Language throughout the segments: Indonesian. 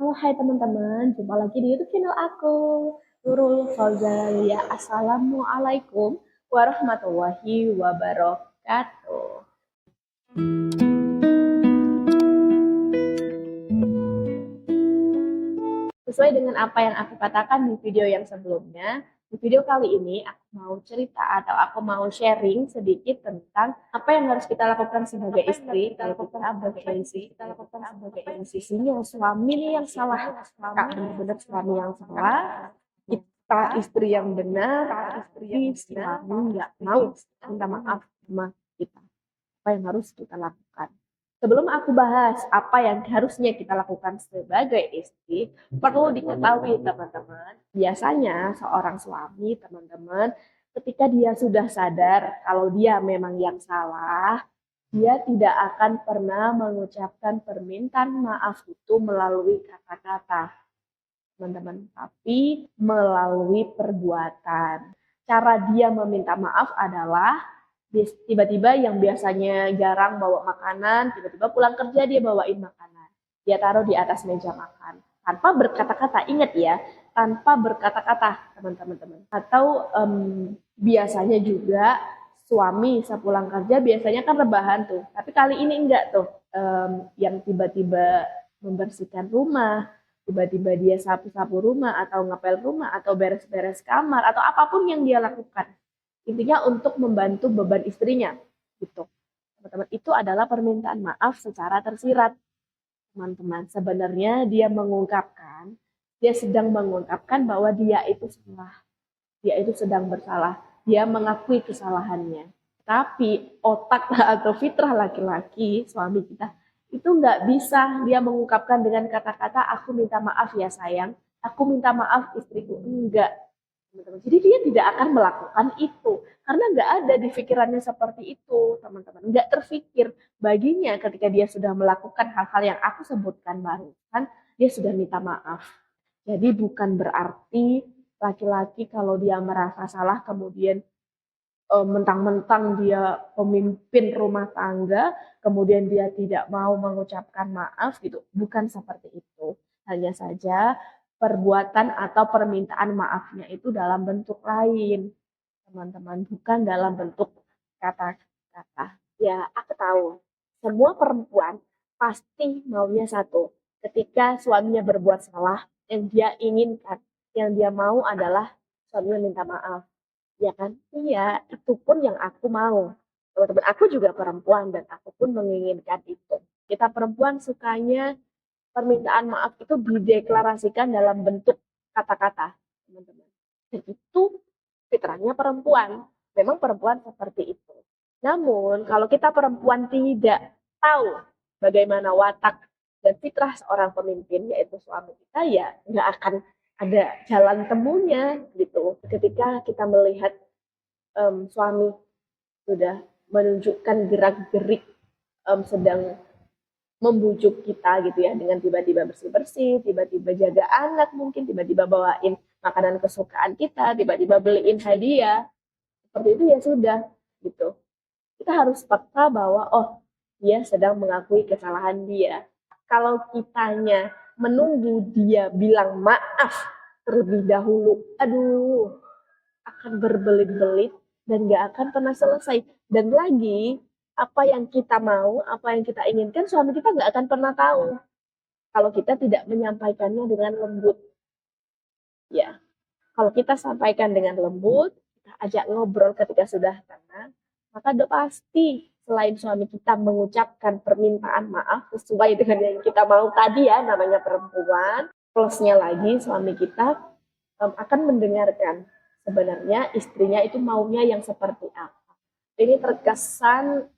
Halo, hai teman-teman, jumpa lagi di YouTube channel aku, Nurul Fauzalia. Assalamualaikum warahmatullahi wabarakatuh. Sesuai dengan apa yang aku katakan di video yang sebelumnya, di video kali ini aku mau cerita atau aku mau sharing sedikit tentang apa yang harus kita lakukan sebagai istri kalau kita posisinya suami nih yang salah, benar-benar suami yang salah, kita istri yang benar, tapi suami nggak mau minta maaf sama kita. Apa yang harus kita lakukan? Sebelum aku bahas apa yang harusnya kita lakukan sebagai istri, perlu diketahui teman-teman, biasanya seorang suami, teman-teman, ketika dia sudah sadar kalau dia memang yang salah, dia tidak akan pernah mengucapkan permintaan maaf itu melalui kata-kata, teman-teman, tapi melalui perbuatan. Cara dia meminta maaf adalah tiba-tiba yang biasanya jarang bawa makanan, tiba-tiba pulang kerja dia bawain makanan. Dia taruh di atas meja makan. Tanpa berkata-kata, ingat ya, tanpa berkata-kata, teman-teman. Atau biasanya juga suami sepulang kerja biasanya kan rebahan tuh. Tapi kali ini enggak tuh, yang tiba-tiba membersihkan rumah, tiba-tiba dia sapu-sapu rumah atau ngepel rumah atau beres-beres kamar atau apapun yang dia lakukan. Intinya untuk membantu beban istrinya gitu. Teman-teman, itu adalah permintaan maaf secara tersirat. Teman-teman, sebenarnya dia sedang mengungkapkan bahwa dia itu salah. Dia itu sedang bersalah. Dia mengakui kesalahannya. Tapi otak atau fitrah laki-laki, suami kita, itu nggak bisa dia mengungkapkan dengan kata-kata aku minta maaf ya sayang, aku minta maaf istriku. Enggak, teman-teman. Jadi dia tidak akan melakukan itu karena nggak ada di pikirannya seperti itu, teman-teman. Nggak terfikir baginya ketika dia sudah melakukan hal-hal yang aku sebutkan barusan, dia sudah minta maaf. Jadi bukan berarti laki-laki kalau dia merasa salah kemudian mentang-mentang dia pemimpin rumah tangga, kemudian dia tidak mau mengucapkan maaf gitu. Bukan seperti itu. Hanya saja perbuatan atau permintaan maafnya itu dalam bentuk lain, teman-teman, bukan dalam bentuk kata-kata. Ya, aku tahu. Semua perempuan pasti maunya satu. Ketika suaminya berbuat salah, yang dia inginkan, yang dia mau adalah suaminya minta maaf. Ya kan? Iya, itu pun yang aku mau. Teman-teman, aku juga perempuan dan aku pun menginginkan itu. Kita perempuan sukanya permintaan maaf itu dideklarasikan dalam bentuk kata-kata, teman-teman. Dan itu fitrahnya perempuan. Memang perempuan seperti itu. Namun, kalau kita perempuan tidak tahu bagaimana watak dan fitrah seorang pemimpin, yaitu suami kita, ya nggak akan ada jalan temunya gitu. Ketika kita melihat suami sudah menunjukkan gerak-gerik sedang membujuk kita gitu ya dengan tiba-tiba bersih-bersih, tiba-tiba jaga anak mungkin, tiba-tiba bawain makanan kesukaan kita, tiba-tiba beliin hadiah. Seperti itu ya sudah gitu. Kita harus peka bahwa oh, dia sedang mengakui kesalahan dia. Kalau kitanya menunggu dia bilang maaf terlebih dahulu, aduh, akan berbelit-belit dan gak akan pernah selesai. Dan lagi, apa yang kita mau, apa yang kita inginkan, suami kita gak akan pernah tahu. Kalau kita tidak menyampaikannya dengan lembut. Ya, kalau kita sampaikan dengan lembut, kita ajak ngobrol ketika sudah tenang, maka udah pasti selain suami kita mengucapkan permintaan maaf sesuai dengan yang kita mau tadi ya, namanya perempuan, plusnya lagi suami kita akan mendengarkan sebenarnya istrinya itu maunya yang seperti apa. Ini terkesan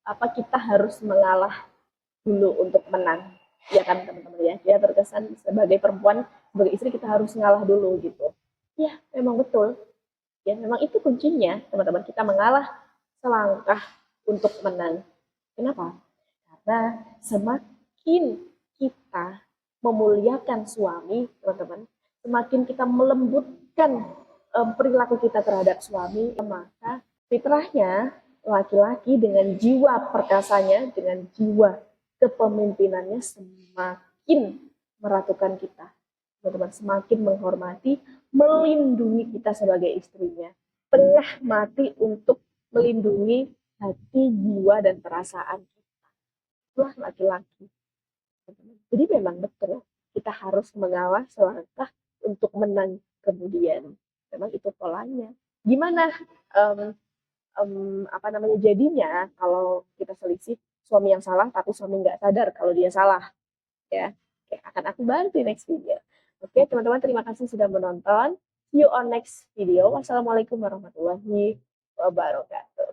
apa kita harus mengalah dulu untuk menang, ya kan teman-teman ya. Ya terkesan sebagai perempuan, sebagai istri kita harus ngalah dulu gitu. Ya memang betul. Ya memang itu kuncinya teman-teman, kita mengalah selangkah untuk menang. Kenapa? Karena semakin kita memuliakan suami, teman-teman, semakin kita melembutkan perilaku kita terhadap suami, maka fitrahnya laki-laki dengan jiwa perkasanya, dengan jiwa kepemimpinannya semakin meratukan kita, teman-teman, semakin menghormati, melindungi kita sebagai istrinya, tengah mati untuk melindungi hati, jiwa, dan perasaan kita. Itulah laki-laki. Jadi memang betul, kita harus mengalah selangkah untuk menang kemudian. Memang itu polanya. Gimana jadinya kalau kita selisih, suami yang salah tapi suami nggak sadar kalau dia salah, ya. Oke, akan aku bantu next video. Oke, teman-teman, terima kasih sudah menonton. See you on next video. Wassalamualaikum warahmatullahi wabarakatuh.